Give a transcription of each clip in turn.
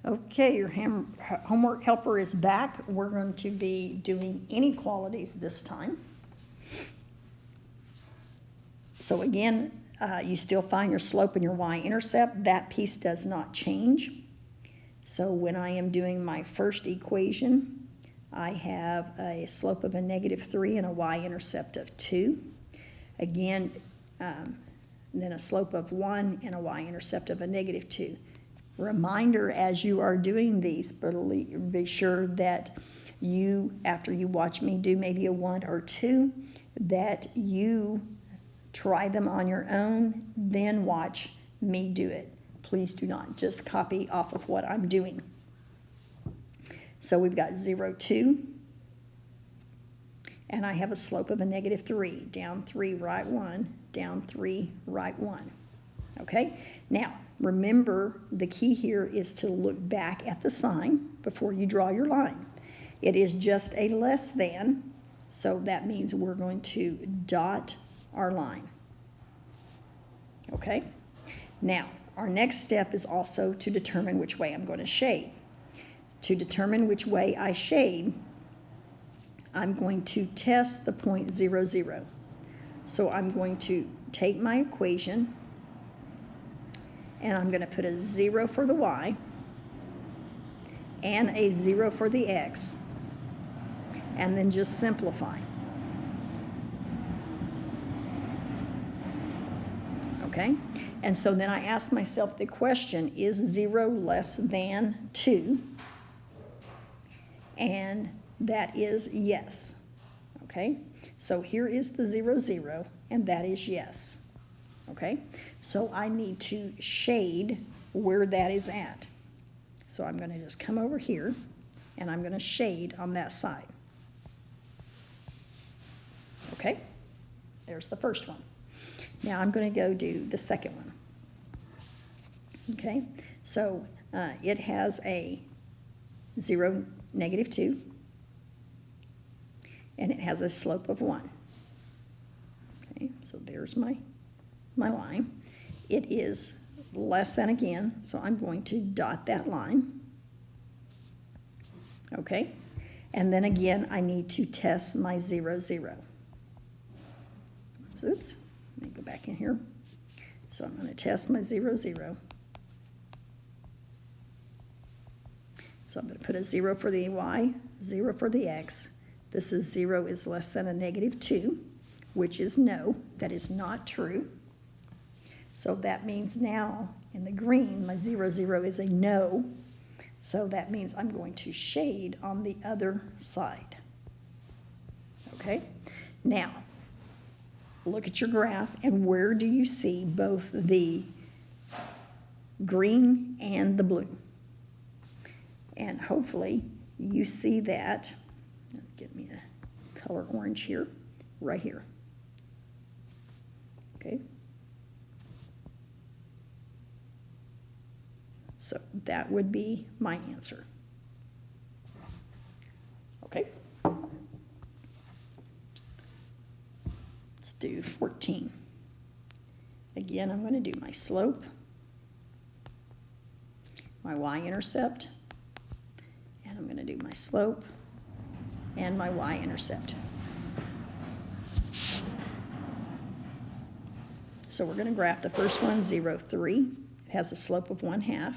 Okay, your homework helper is back. We're going to be doing inequalities this time. So again, you still find your slope and your y-intercept. That piece does not change. So when I am doing my first equation, I have a slope of a -3 and a y-intercept of 2. Again, then a slope of 1 and a y-intercept of a -2. Reminder as you are doing these, but be sure that you, after you watch me do maybe a 1 or 2, that you try them on your own, then watch me do it. Please do not just copy off of what I'm doing. So we've got 0, 2, and I have a slope of a -3, down 3, right 1, down 3, right 1. Okay, now remember the key here is to look back at the sign before you draw your line. It is just a less than, so that means we're going to dot our line. Okay, now our next step is also to determine which way I'm going to shade. To determine which way I shade, I'm going to test the point 0, 0. So I'm going to take my equation and I'm going to put a 0 for the y and a 0 for the x, and then just simplify. Okay, and so then I ask myself the question, is 0 less than 2? And that is yes. Okay, so here is the 0, 0, and that is yes. Okay, so I need to shade where that is at. So I'm going to just come over here and I'm going to shade on that side. Okay, there's the first one. Now I'm going to go do the second one. Okay, so it has a 0, -2, and it has a slope of 1. Okay, so there's my line. It is less than again, so I'm going to dot that line. Okay, and then again I need to test my 0, 0. Oops, let me go back in here. So I'm going to test my 0, 0. So I'm going to put a 0 for the y, 0 for the x. This is 0 is less than a -2, which is no, that is not true. So that means now in the green, my 0, 0 is a no. So that means I'm going to shade on the other side. Okay, now look at your graph and where do you see both the green and the blue? And hopefully you see that, get me a color orange here, right here. Okay. So that would be my answer. Okay. Let's do 14. Again, I'm going to do my slope, my y-intercept, and I'm going to do my slope and my y-intercept. So we're going to graph the first one, 0, 3. It has a slope of 1/2.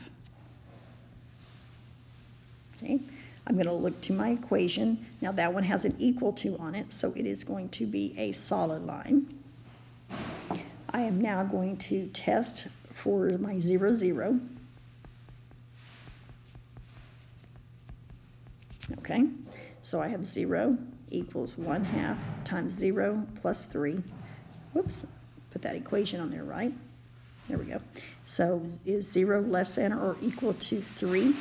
Okay, I'm going to look to my equation. Now that one has an equal to on it, so it is going to be a solid line. I am now going to test for my 0, 0. Okay, so I have 0 equals 1/2 times 0 plus 3. Whoops, put that equation on there, right? There we go. So is 0 less than or equal to 3?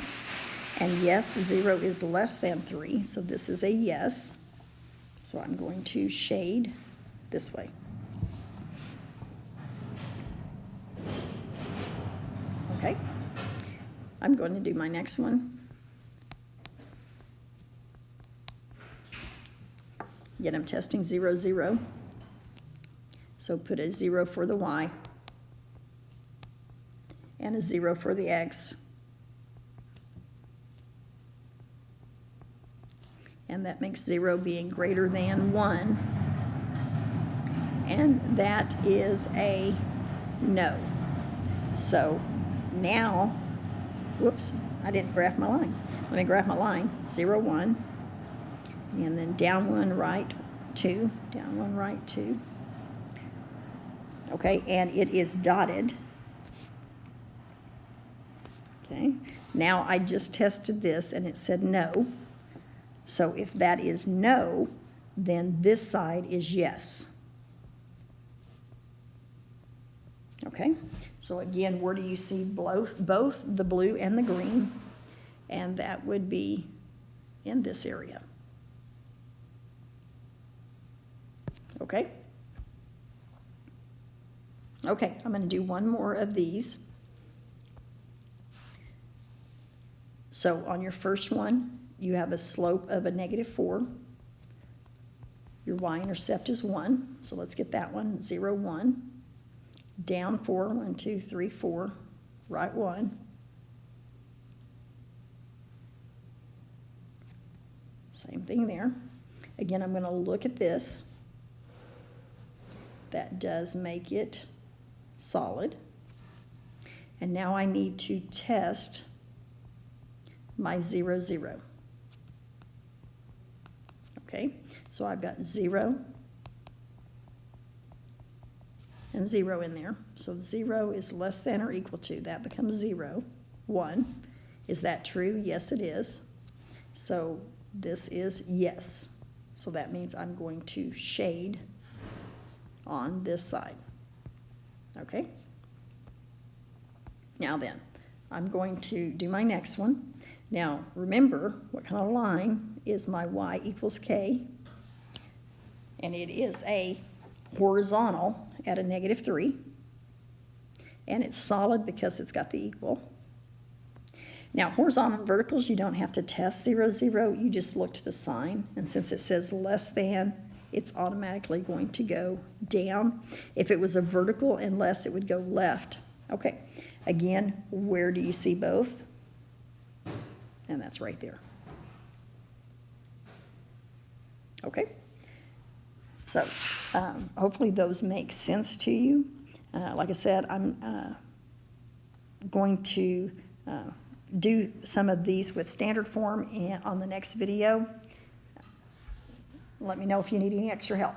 And yes, 0 is less than 3, so this is a yes. So I'm going to shade this way. Okay, I'm going to do my next one. Again, I'm testing 0, 0. So put a 0 for the y and a 0 for the x. and that makes 0 being greater than 1, and that is a no. So now, whoops, I didn't graph my line. Let me graph my line. 0, 1, and then down 1, right 2, down 1, right 2. Okay, and it is dotted. Okay, now I just tested this and it said no. So if that is no, then this side is yes. Okay, so again, where do you see both the blue and the green? And that would be in this area. Okay? Okay, I'm going to do one more of these. So on your first one, you have a slope of a -4. Your y-intercept is 1, so let's get that one, 0, 1. Down 4, 1, 2, 3, 4, right 1. Same thing there. Again, I'm going to look at this. That does make it solid. And now I need to test my 0, 0. Okay, so I've got 0 and 0 in there. So 0 is less than or equal to, that becomes 0. 1, is that true? Yes, it is. So this is yes. So that means I'm going to shade on this side. Okay? Now then, I'm going to do my next one. Now, remember, what kind of line is my y equals k? And it is a horizontal at a -3. And it's solid because it's got the equal. Now, horizontal and verticals, you don't have to test 0, 0. You just look to the sign. And since it says less than, it's automatically going to go down. If it was a vertical and less, it would go left. Okay, again, where do you see both? And that's right there. Okay, so hopefully those make sense to you. Like I said, I'm going to do some of these with standard form on the next video. Let me know if you need any extra help.